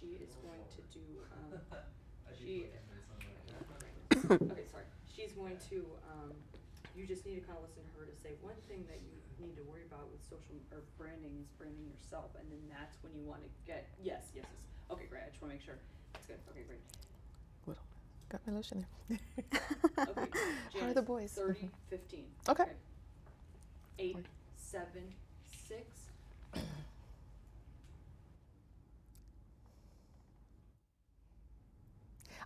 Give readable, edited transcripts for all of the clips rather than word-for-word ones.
she is going to do, okay, sorry. She's going to, you just need to kind of listen to her to say one thing that you need to worry about with social or branding is branding yourself, and then that's when you want to get, yes. Okay, great. I just want to make sure. That's good. Okay, great. Little. Got my lotion there. Okay, Janice, how are the boys? 30, 15. Okay. 8, 7, 6.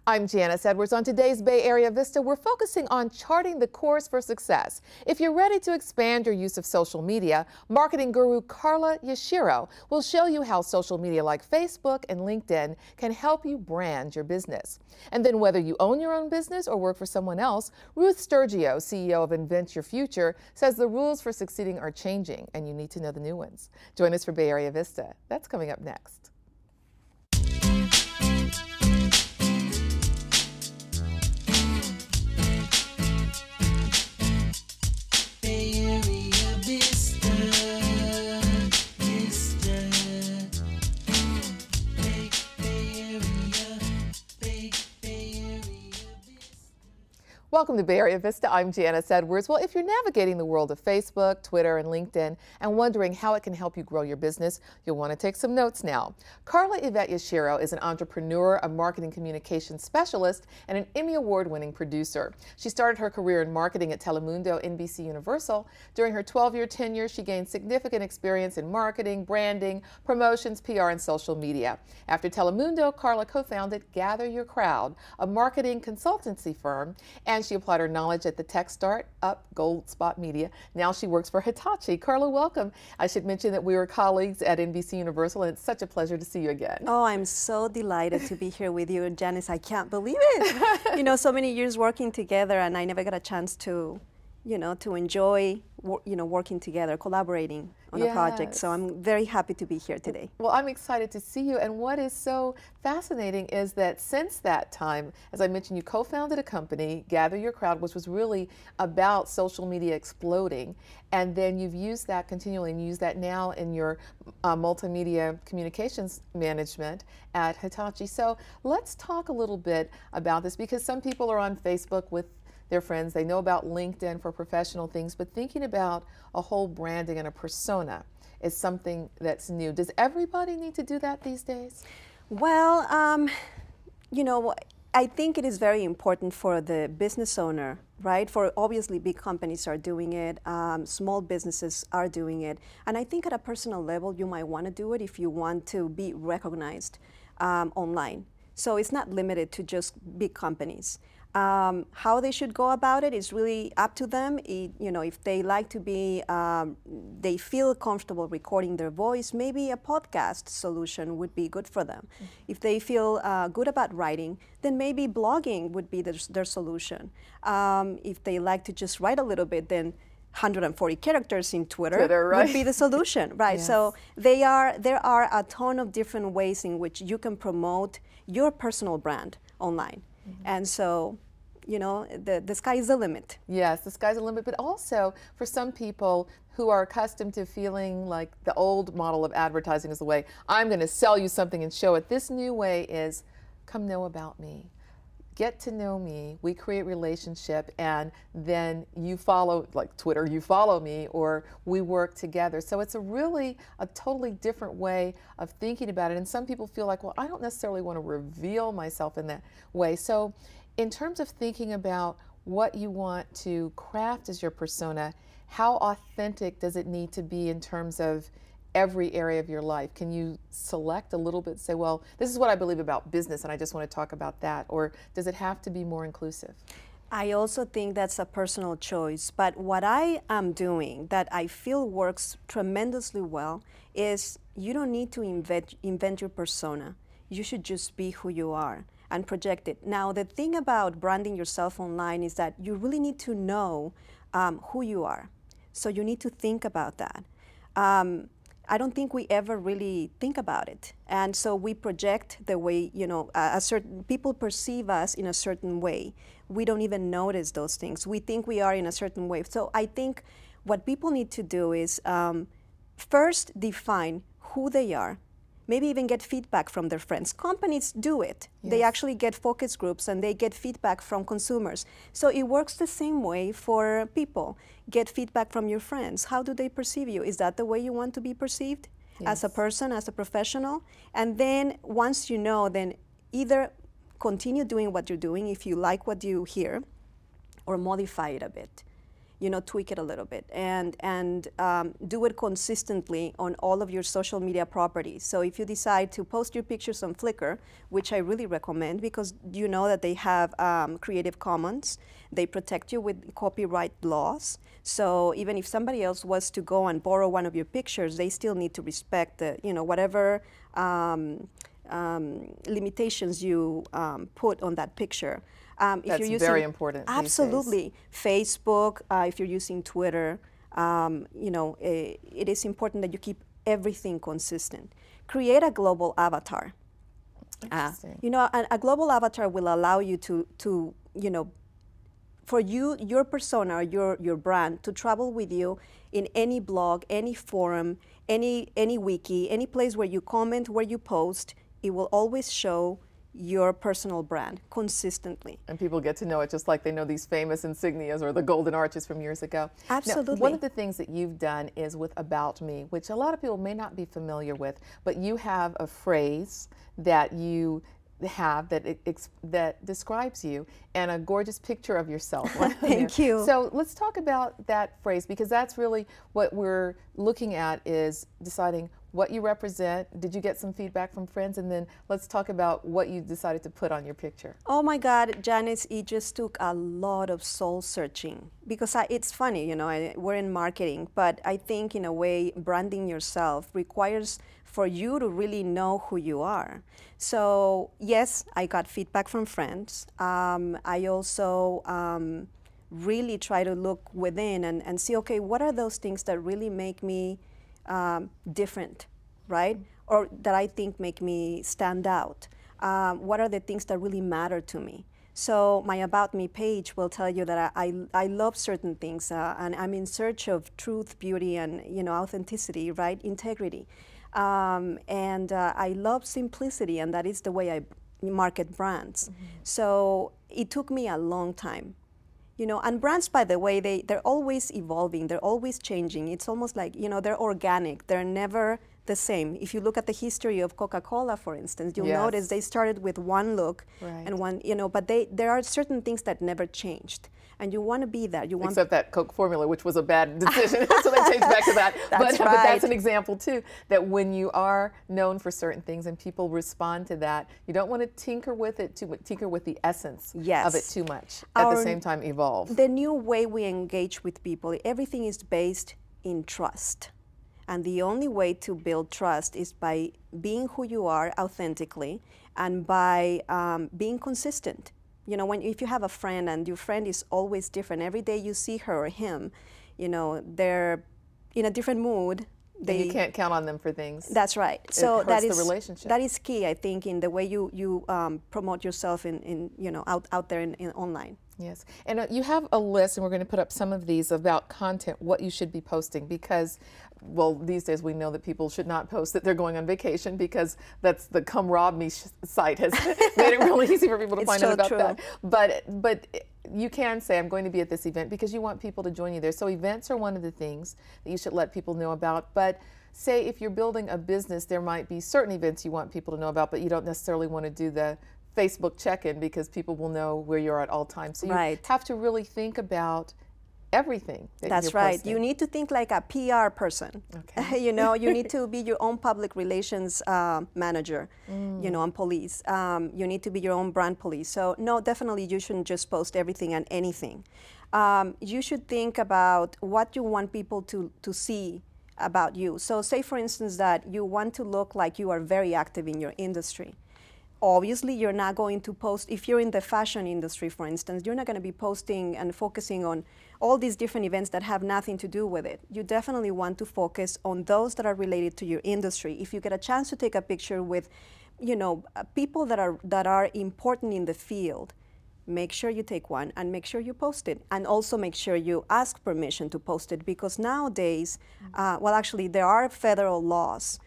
I'm Janice Edwards. On today's Bay Area Vista, we're focusing on charting the course for success. If you're ready to expand your use of social media, marketing guru Carla Yashiro will show you how social media like Facebook and LinkedIn can help you brand your business. And then whether you own your own business or work for someone else, Ruth Stirgeo, CEO of Invent Your Future, says the rules for succeeding are changing and you need to know the new ones. Join us for Bay Area Vista. That's coming up next. Welcome to Bay Area Vista. I'm Janice Edwards. Well, if you're navigating the world of Facebook, Twitter, and LinkedIn and wondering how it can help you grow your business, you'll want to take some notes now. Carla Yashiro is an entrepreneur, a marketing communications specialist, and an Emmy Award-winning producer. She started her career in marketing at Telemundo, NBC Universal. During her 12-year tenure, she gained significant experience in marketing, branding, promotions, PR, and social media. After Telemundo, Carla co-founded Gather Your Crowd, a marketing consultancy firm, and she applied her knowledge at the tech start-up Gold Spot Media. Now she works for Hitachi. Carla, welcome. I should mention that we were colleagues at NBC Universal, and it's such a pleasure to see you again. Oh, I'm so delighted to be here with you, Janice. I can't believe it. You know, so many years working together, and I never got a chance to, to enjoy, working together, collaborating on a project. So I'm very happy to be here today. Well, I'm excited to see you. And what is so fascinating is that since that time, as I mentioned, you co-founded a company, Gather Your Crowd, which was really about social media exploding. And then you've used that continually and use that now in your multimedia communications management at Hitachi. So let's talk a little bit about this, because some people are on Facebook with their friends. They know about LinkedIn for professional things, but thinking about a whole branding and a persona is something that's new. Does everybody need to do that these days? Well, I think it is very important for the business owner, right? For obviously big companies are doing it, small businesses are doing it. And I think at a personal level, you might want to do it if you want to be recognized online. So it's not limited to just big companies. How they should go about it is really up to them. If they like to be, they feel comfortable recording their voice, maybe a podcast solution would be good for them. Mm-hmm. If they feel good about writing, then maybe blogging would be their solution. If they like to just write a little bit, then 140 characters in Twitter right? would be the solution, right? Yes. So there are a ton of different ways in which you can promote your personal brand online. Mm-hmm. And so, the sky is the limit. Yes, the sky's the limit, but also for some people who are accustomed to feeling like the old model of advertising is the way, I'm going to sell you something and show it. This new way is, come know about me. Get to know me, we create relationship, and then you follow, like Twitter, you follow me, or we work together. So it's a totally different way of thinking about it. And some people feel like, well, I don't necessarily want to reveal myself in that way. So in terms of thinking about what you want to craft as your persona, how authentic does it need to be in terms of every area of your life? Can you select a little bit, say, well, this is what I believe about business and I just want to talk about that? Or does it have to be more inclusive? I also think that's a personal choice. But what I am doing that I feel works tremendously well is you don't need to invent your persona. You should just be who you are and project it. Now, the thing about branding yourself online is that you really need to know who you are. So you need to think about that. I don't think we ever really think about it. And so we project the way, people perceive us in a certain way. We don't even notice those things. We think we are in a certain way. So I think what people need to do is first define who they are, maybe even get feedback from their friends. Companies do it. Yes. They actually get focus groups and they get feedback from consumers. So it works the same way for people. Get feedback from your friends. How do they perceive you? Is that the way you want to be perceived? Yes. As a person, as a professional? And then once you know, then either continue doing what you're doing if you like what you hear, or modify it a bit. You know, tweak it a little bit, and do it consistently on all of your social media properties. So if you decide to post your pictures on Flickr, which I really recommend because you know that they have Creative Commons, they protect you with copyright laws. So even if somebody else was to go and borrow one of your pictures, they still need to respect the, you know, whatever limitations you put on that picture. If That's you're using, very important. Absolutely. Facebook, if you're using Twitter, you know, it is important that you keep everything consistent. Create a global avatar. You know, a global avatar will allow you to you know, for you, your persona, your brand, to travel with you in any blog, any forum, any wiki, any place where you comment, where you post. It will always show your personal brand consistently. And people get to know it just like they know these famous insignias or the golden arches from years ago. Absolutely. Now, one of the things that you've done is with About Me, which a lot of people may not be familiar with, but you have a phrase that you have that describes you and a gorgeous picture of yourself. Thank you. So let's talk about that phrase, because that's really what we're looking at, is deciding what you represent. Did you get some feedback from friends? And then let's talk about what you decided to put on your picture. Oh my God, Janice, it just took a lot of soul searching, because it's funny, you know, we're in marketing, but I think in a way branding yourself requires for you to really know who you are. So yes, I got feedback from friends. I also really try to look within and see, okay, what are those things that really make me different, right? Or that I think make me stand out. What are the things that really matter to me? So my About Me page will tell you that I love certain things, and I'm in search of truth, beauty, and, you know, authenticity, right? Integrity. And I love simplicity, and that is the way I market brands. Mm-hmm. So it took me a long time. You know, and brands, by the way, they're always evolving, they're always changing. It's almost like, you know, they're organic, they're never the same. If you look at the history of Coca-Cola, for instance, you'll Yes. notice they started with one look, right. and one, you know, but there are certain things that never changed. And you want to be that. You want Except that Coke formula, which was a bad decision, so they changed back to that. That's but right. that's an example too, that when you are known for certain things and people respond to that, you don't want to tinker with it too much, tinker with the essence Yes. of it too much. At the same time, evolve. The new way we engage with people, everything is based in trust. And the only way to build trust is by being who you are authentically, and by being consistent. You know, if you have a friend and your friend is always different, every day you see her or him, you know, they're in a different mood. You can't count on them for things. That's right. So it hurts the relationship. That is key, I think, in the way you promote yourself in you know, out there in online. Yes, and you have a list, and we're going to put up some of these about content, what you should be posting, because, well, these days we know that people should not post that they're going on vacation, because that's the Come Rob Me site has made it really easy for people to find out about that. But you can say, I'm going to be at this event, because you want people to join you there. So events are one of the things that you should let people know about. But say if you're building a business, there might be certain events you want people to know about, but you don't necessarily want to do the Facebook check-in, because people will know where you're at all times. So you right. have to really think about everything that That's you're right. posting. You need to think like a PR person. Okay. You know, you need to be your own public relations manager, you know, and police. You need to be your own brand police. So no, definitely you shouldn't just post everything and anything. You should think about what you want people to see about you. So say, for instance, that you want to look like you are very active in your industry. Obviously, you're not going to post, if you're in the fashion industry, for instance, you're not going to be posting and focusing on all these different events that have nothing to do with it. You definitely want to focus on those that are related to your industry. If you get a chance to take a picture with, you know, people that are important in the field, make sure you take one and make sure you post it. And also make sure you ask permission to post it, because nowadays, well, actually, there are federal laws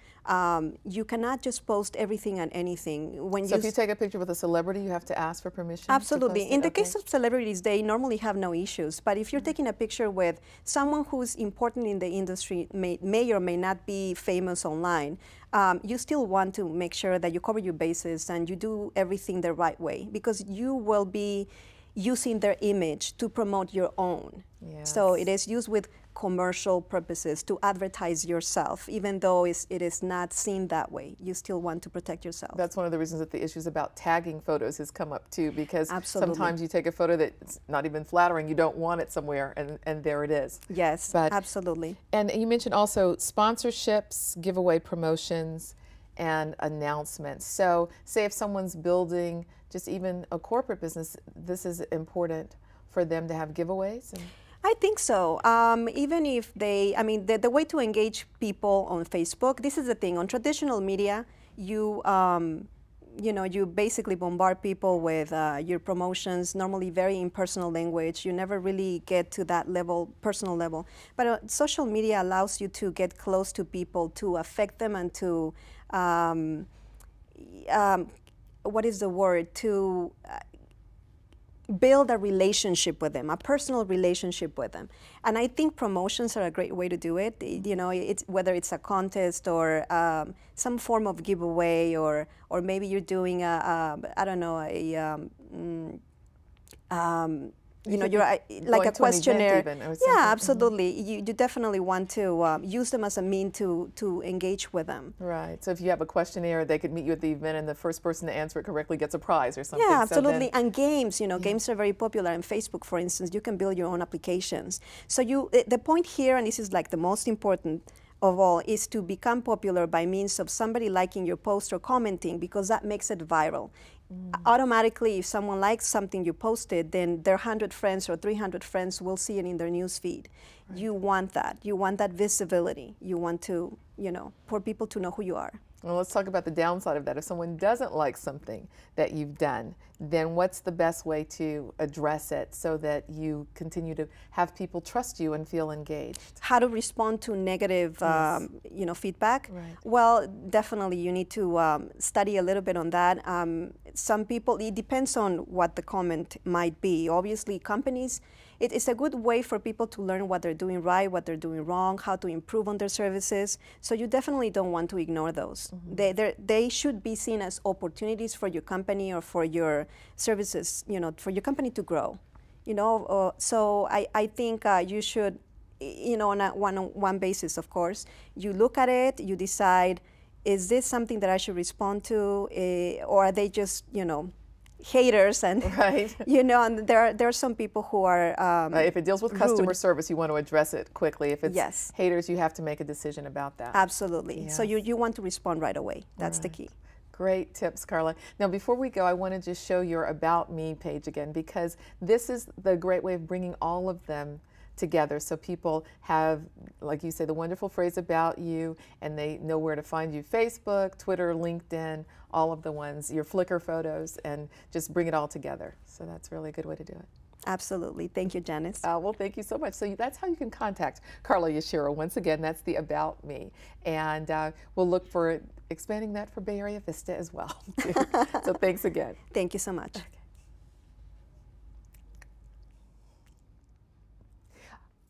You cannot just post everything and anything. So if you take a picture with a celebrity, you have to ask for permission? Absolutely. In the case Okay. of celebrities, they normally have no issues. But if you're taking a picture with someone who's important in the industry, may or may not be famous online, you still want to make sure that you cover your bases and you do everything the right way, because you will be using their image to promote your own. Yes. So it is used with commercial purposes to advertise yourself, even though it is not seen that way. You still want to protect yourself. That's one of the reasons that the issues about tagging photos has come up too, because Absolutely. sometimes you take a photo that's not even flattering, you don't want it somewhere, and there it is. Yes, But, absolutely. And you mentioned also sponsorships, giveaway promotions, and announcements. So say if someone's building just even a corporate business, this is important for them to have giveaways? I think so. Even if they, I mean, the way to engage people on Facebook, this is the thing. On traditional media, you know, you basically bombard people with your promotions, normally very impersonal language. You never really get to that level, personal level. But social media allows you to get close to people, to affect them, and to, what is the word, to build a relationship with them, a personal relationship with them. And I think promotions are a great way to do it. You know, it's, whether it's a contest or some form of giveaway, or maybe you're doing a I don't know, you know, you're like a questionnaire. Yeah, absolutely. You definitely want to use them as a mean to engage with them. Right. So if you have a questionnaire, they could meet you at the event, and the first person to answer it correctly gets a prize or something. Yeah, absolutely. So then, and games, you know, games are very popular. In Facebook, for instance, you can build your own applications. So the point here, and this is like the most important of all, is to become popular by means of somebody liking your post or commenting, because that makes it viral. Automatically, if someone likes something you posted, then their 100 friends or 300 friends will see it in their news feed. Right. You want that. You want that visibility. You want to, you know, for people to know who you are. Well, let's talk about the downside of that. If someone doesn't like something that you've done, then what's the best way to address it so that you continue to have people trust you and feel engaged? How to respond to negative, Yes. you know, feedback? Right. Well, definitely you need to study a little bit on that. Some people, it depends on what the comment might be. Obviously, companies, it's a good way for people to learn what they're doing right, what they're doing wrong, how to improve on their services. So you definitely don't want to ignore those. They should be seen as opportunities for your company or for your services, you know, for your company to grow. You know, so I think you should, you know, on a one-on-one basis, of course, you look at it, you decide, is this something that I should respond to, or are they just, you know, haters? And right. you know, and there are some people who are if it deals with customer rude. Service, you want to address it quickly. If it's Yes. haters, you have to make a decision about that. Absolutely. Yes. So you want to respond right away. That's the key. Great tips, Carla. Now, before we go, I want to just show your About Me page again, because this is the great way of bringing all of them together, so people have, like you say, the wonderful phrase about you, and they know where to find you: Facebook, Twitter, LinkedIn, all of the ones, your Flickr photos, and just bring it all together. So that's really a good way to do it. Absolutely. Thank you, Janice. Well, thank you so much. So that's how you can contact Carla Yashiro. Once again, that's the About Me. And we'll look for expanding that for Bay Area Vista as well. So thanks again. Thank you so much.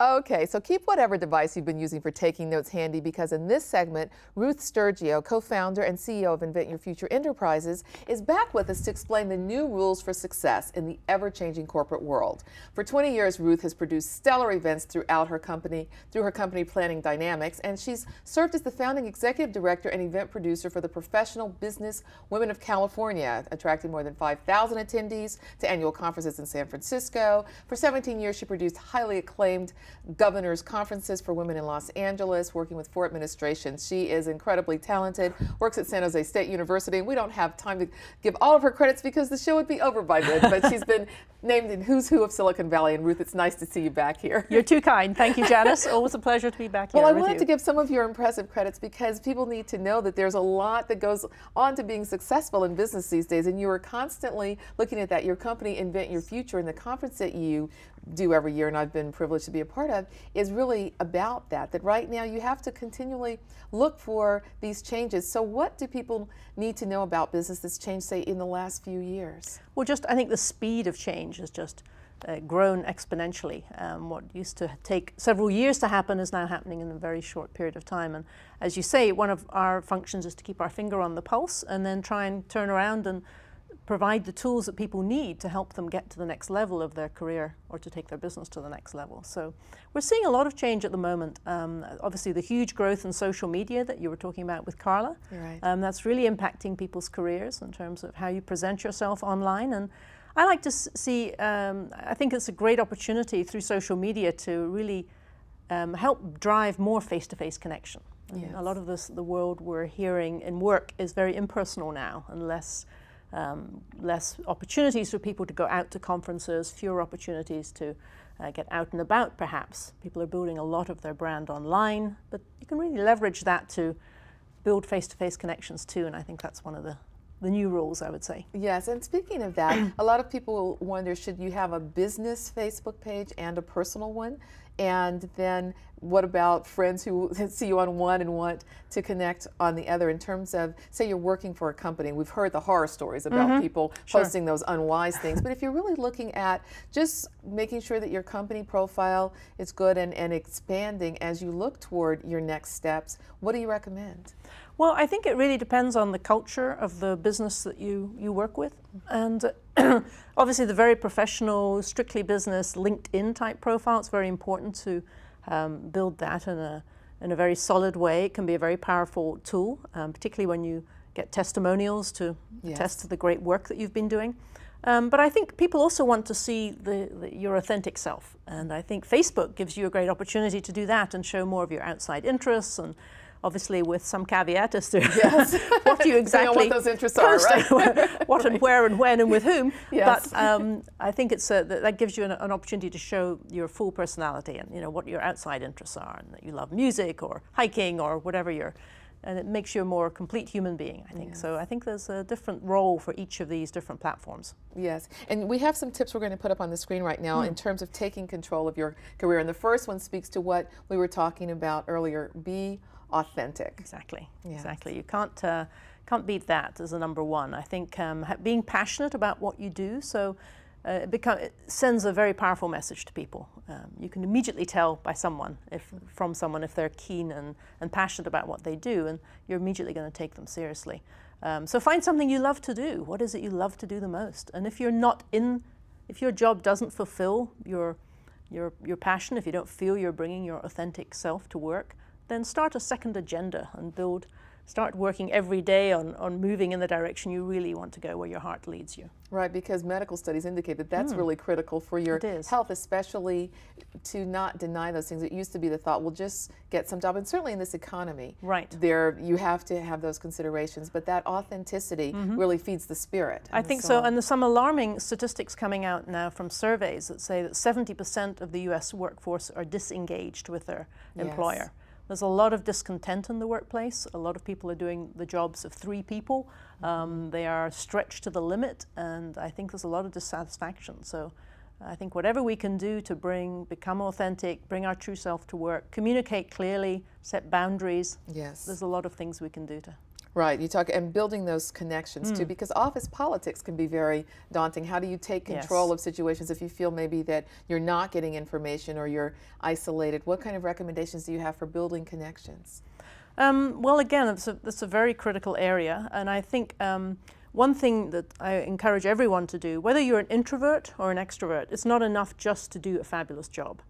Okay, so keep whatever device you've been using for taking notes handy, because in this segment, Ruth Stirgeo, co-founder and CEO of Invent Your Future Enterprises, is back with us to explain the new rules for success in the ever-changing corporate world. For 20 years, Ruth has produced stellar events throughout her company, Planning Dynamics, and she's served as the founding executive director and event producer for the Professional Business Women of California, attracting more than 5,000 attendees to annual conferences in San Francisco. For 17 years, she produced highly acclaimed governors' conferences for women in Los Angeles, working with 4 administrations. She is incredibly talented, works at San Jose State University, and we don't have time to give all of her credits because the show would be over by then, but she's been named in Who's Who of Silicon Valley. And Ruth, it's nice to see you back here. You're too kind. Thank you, Janice. Always a pleasure to be back here Well, I with wanted you. to give some of your impressive credits, because people need to know that there's a lot that goes on to being successful in business these days, and you are constantly looking at that. Your company, Invent Your Future, and the conference that you do every year and I've been privileged to be a part of, is really about that right now you have to continually look for these changes. So what do people need to know about business that's changed, say, in the last few years? Well, I think the speed of change has just grown exponentially. What used to take several years to happen is now happening in a very short period of time. And as you say, one of our functions is to keep our finger on the pulse and then try and turn around and provide the tools that people need to help them get to the next level of their career or to take their business to the next level. So we're seeing a lot of change at the moment. Obviously the huge growth in social media that you were talking about with Carla, right. That's really impacting people's careers in terms of how you present yourself online. And I like to see, I think it's a great opportunity through social media to really help drive more face-to-face connection. Yes. A lot of the world we're hearing in work is very impersonal now, and less opportunities for people to go out to conferences, fewer opportunities to get out and about perhaps. People are building a lot of their brand online, but you can really leverage that to build face-to-face connections too, and I think that's one of the new rules, I would say. Yes, and speaking of that, a lot of people wonder, should you have a business Facebook page and a personal one? And then what about friends who see you on one and want to connect on the other, in terms of, say you're working for a company. We've heard the horror stories about people posting those unwise things, but if you're really looking at just making sure that your company profile is good and expanding as you look toward your next steps, what do you recommend? Well, I think it really depends on the culture of the business that you work with. And obviously the very professional, strictly business, LinkedIn type profile, it's very important to build that in a very solid way. It can be a very powerful tool, particularly when you get testimonials to attest to the great work that you've been doing. But I think people also want to see your authentic self. And I think Facebook gives you a great opportunity to do that and show more of your outside interests, and obviously with some caveat as to what you exactly what those interests are, right? what and where and when and with whom. Yes. But I think it's that gives you an opportunity to show your full personality and what your outside interests are, and that you love music or hiking or whatever and it makes you a more complete human being, I think. Yes. So I think there's a different role for each of these different platforms. Yes, and we have some tips we're going to put up on the screen right now in terms of taking control of your career. And the first one speaks to what we were talking about earlier: be authentic. Exactly. Yes. Exactly. You can't beat that as a number one. I think being passionate about what you do, so it sends a very powerful message to people. You can immediately tell by from someone if they're keen and passionate about what they do, and you're immediately going to take them seriously. So find something you love to do. What is it you love to do the most? And if your job doesn't fulfill your passion, if you don't feel you're bringing your authentic self to work, then start a second agenda and start working every day on moving in the direction you really want to go, where your heart leads you. Right, because medical studies indicate that that's really critical for your health, especially to not deny those things. It used to be the thought, well, just get some job, and certainly in this economy, right, you have to have those considerations, but that authenticity really feeds the spirit. I think so, and there's some alarming statistics coming out now from surveys that say that 70% of the US workforce are disengaged with their employer. There's a lot of discontent in the workplace. A lot of people are doing the jobs of 3 people. They are stretched to the limit, and I think there's a lot of dissatisfaction. So I think whatever we can do to become authentic, bring our true self to work, communicate clearly, set boundaries. Yes. There's a lot of things we can do to. Right, you talk, and building those connections too, because office politics can be very daunting. How do you take control of situations if you feel maybe that you're not getting information or you're isolated? What kind of recommendations do you have for building connections? Well, again, it's a very critical area, and I think one thing that I encourage everyone to do, whether you're an introvert or an extrovert, it's not enough just to do a fabulous job.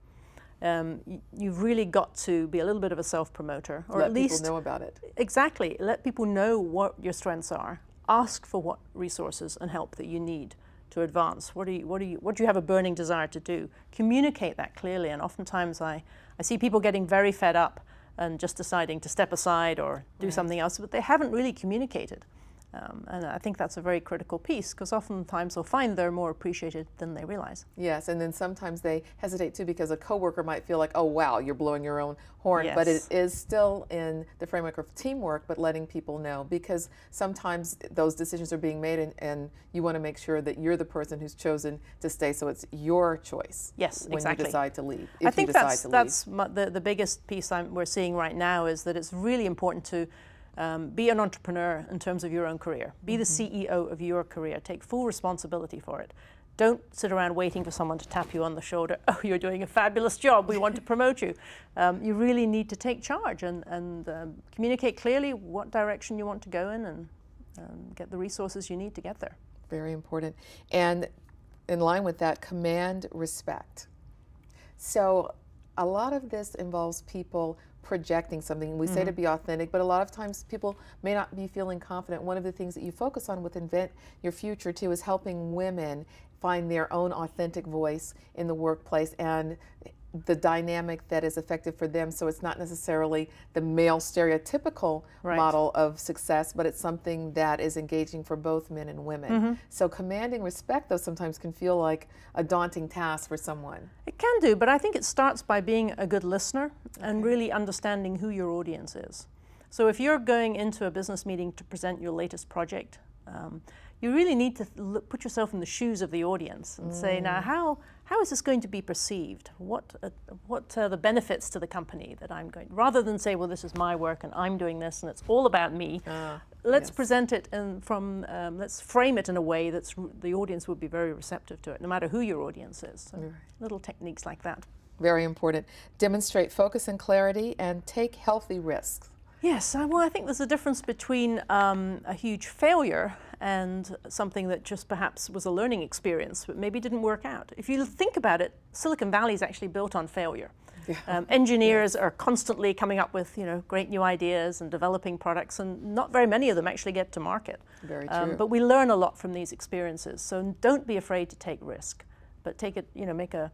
You've really got to be a little bit of a self-promoter, or at least let people know about it. Exactly. Let people know what your strengths are. Ask for what resources and help that you need to advance. What do you have a burning desire to do? Communicate that clearly. And oftentimes I see people getting very fed up and just deciding to step aside or do something else, but they haven't really communicated. And I think that's a very critical piece, because oftentimes they'll find they're more appreciated than they realize. Yes, and then sometimes they hesitate too, because a coworker might feel like, oh wow, you're blowing your own horn, but it is still in the framework of teamwork, but letting people know, because sometimes those decisions are being made, and you want to make sure that you're the person who's chosen to stay, so it's your choice. Yes, when exactly. you decide to leave. I think that's the biggest piece we're seeing right now, is that it's really important to be an entrepreneur in terms of your own career. Be the CEO of your career. Take full responsibility for it. Don't sit around waiting for someone to tap you on the shoulder. Oh, you're doing a fabulous job. We want to promote you. You really need to take charge and communicate clearly what direction you want to go in, and get the resources you need to get there. Very important. And in line with that, command respect. So a lot of this involves people projecting something. We say to be authentic, but a lot of times people may not be feeling confident. One of the things that you focus on with Invent Your Future too is helping women find their own authentic voice in the workplace and the dynamic that is effective for them. So it's not necessarily the male stereotypical model of success, but it's something that is engaging for both men and women. So commanding respect, though, sometimes can feel like a daunting task for someone. It can do, but I think it starts by being a good listener and really understanding who your audience is. So if you're going into a business meeting to present your latest project, you really need to put yourself in the shoes of the audience and say, now, how is this going to be perceived? What are the benefits to the company that I'm going, rather than say, well, this is my work and I'm doing this and it's all about me. Let's present it let's frame it in a way that's the audience would be very receptive to it, no matter who your audience is. So little techniques like that. Very important. Demonstrate focus and clarity, and take healthy risks. Yes, well, I think there's a difference between a huge failure and something that just perhaps was a learning experience but maybe didn't work out. If you think about it, Silicon Valley is actually built on failure. Engineers are constantly coming up with great new ideas and developing products, and not very many of them actually get to market. Very true. But we learn a lot from these experiences, so don't be afraid to take risk, but take it, make a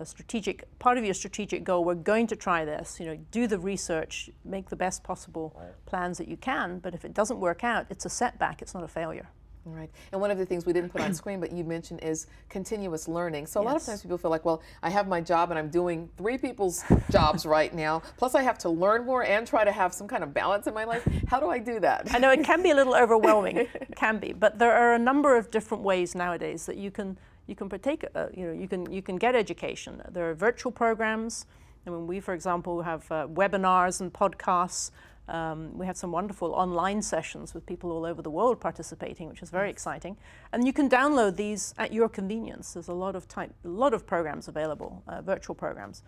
strategic part of your strategic goal. We're going to try this. Do the research, make the best possible plans that you can. But if it doesn't work out, it's a setback. It's not a failure. Right. And one of the things we didn't put on screen, but you mentioned, is continuous learning. So a lot of times people feel like, well, I have my job and I'm doing 3 people's jobs right now. Plus I have to learn more and try to have some kind of balance in my life. How do I do that? I know it can be a little overwhelming. It can be. But there are a number of different ways nowadays that you can partake, you can get education. There are virtual programs. I mean, we, for example, have webinars and podcasts. We have some wonderful online sessions with people all over the world participating, which is very exciting. And you can download these at your convenience. There's a lot of programs available, virtual programs.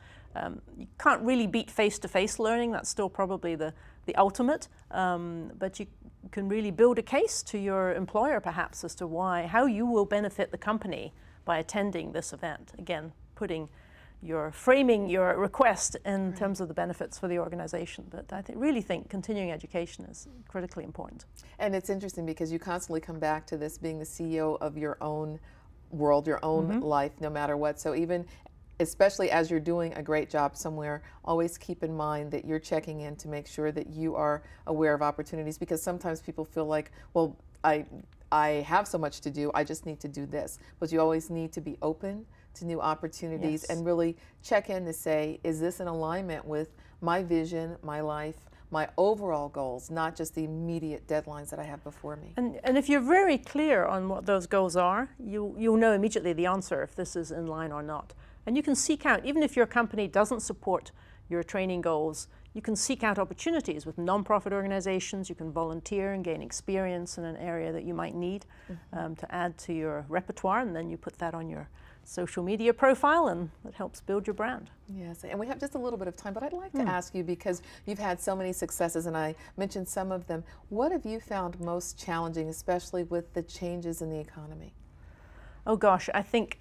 You can't really beat face-to-face learning. That's still probably the ultimate. But you can really build a case to your employer, perhaps, as to how you will benefit the company by attending this event. Again, framing your request in terms of the benefits for the organization. But I really think continuing education is critically important. And it's interesting because you constantly come back to this being the CEO of your own world, your own life, no matter what. So especially as you're doing a great job somewhere, always keep in mind that you're checking in to make sure that you are aware of opportunities, because sometimes people feel like, well, I have so much to do, I just need to do this. But you always need to be open to new opportunities and really check in to say, is this in alignment with my vision, my life, my overall goals, not just the immediate deadlines that I have before me. And if you're very clear on what those goals are, you'll know immediately the answer if this is in line or not. And you can seek out, even if your company doesn't support your training goals, you can seek out opportunities with nonprofit organizations. You can volunteer and gain experience in an area that you might need to add to your repertoire, and then you put that on your social media profile, and it helps build your brand. Yes, and we have just a little bit of time, but I'd like to ask you, because you've had so many successes and I mentioned some of them, what have you found most challenging, especially with the changes in the economy? Oh gosh, I think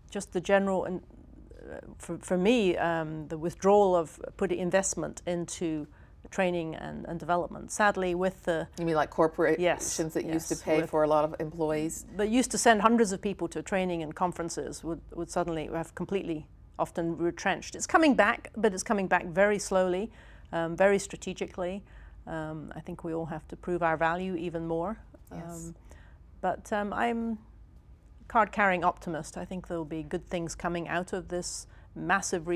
just the general, and for me, the withdrawal of putting investment into training and development. Sadly, with the... You mean like corporations that used to pay for a lot of employees? That used to send hundreds of people to training and conferences would suddenly have completely often retrenched. It's coming back, but it's coming back very slowly, very strategically. I think we all have to prove our value even more. Yes. But I'm card-carrying optimist. I think there'll be good things coming out of this massive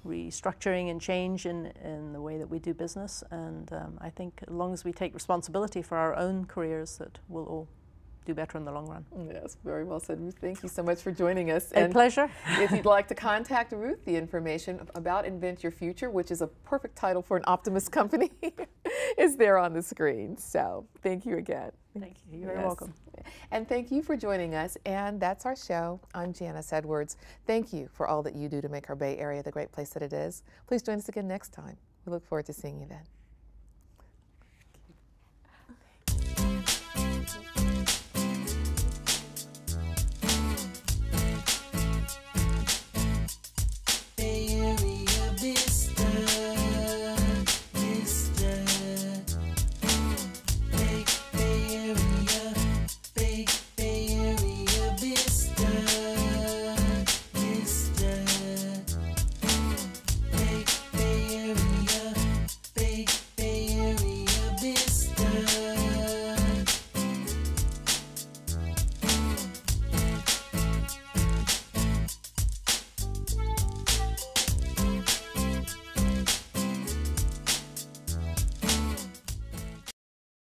restructuring and change in the way that we do business. And I think as long as we take responsibility for our own careers, that we'll all do better in the long run. Yes, very well said, Ruth. Thank you so much for joining us. A pleasure. If you'd like to contact Ruth, the information about Invent Your Future, which is a perfect title for an optimist company, is there on the screen. So thank you again. Thank you. You're very welcome. And thank you for joining us. And that's our show. I'm Janice Edwards. Thank you for all that you do to make our Bay Area the great place that it is. Please join us again next time. We look forward to seeing you then.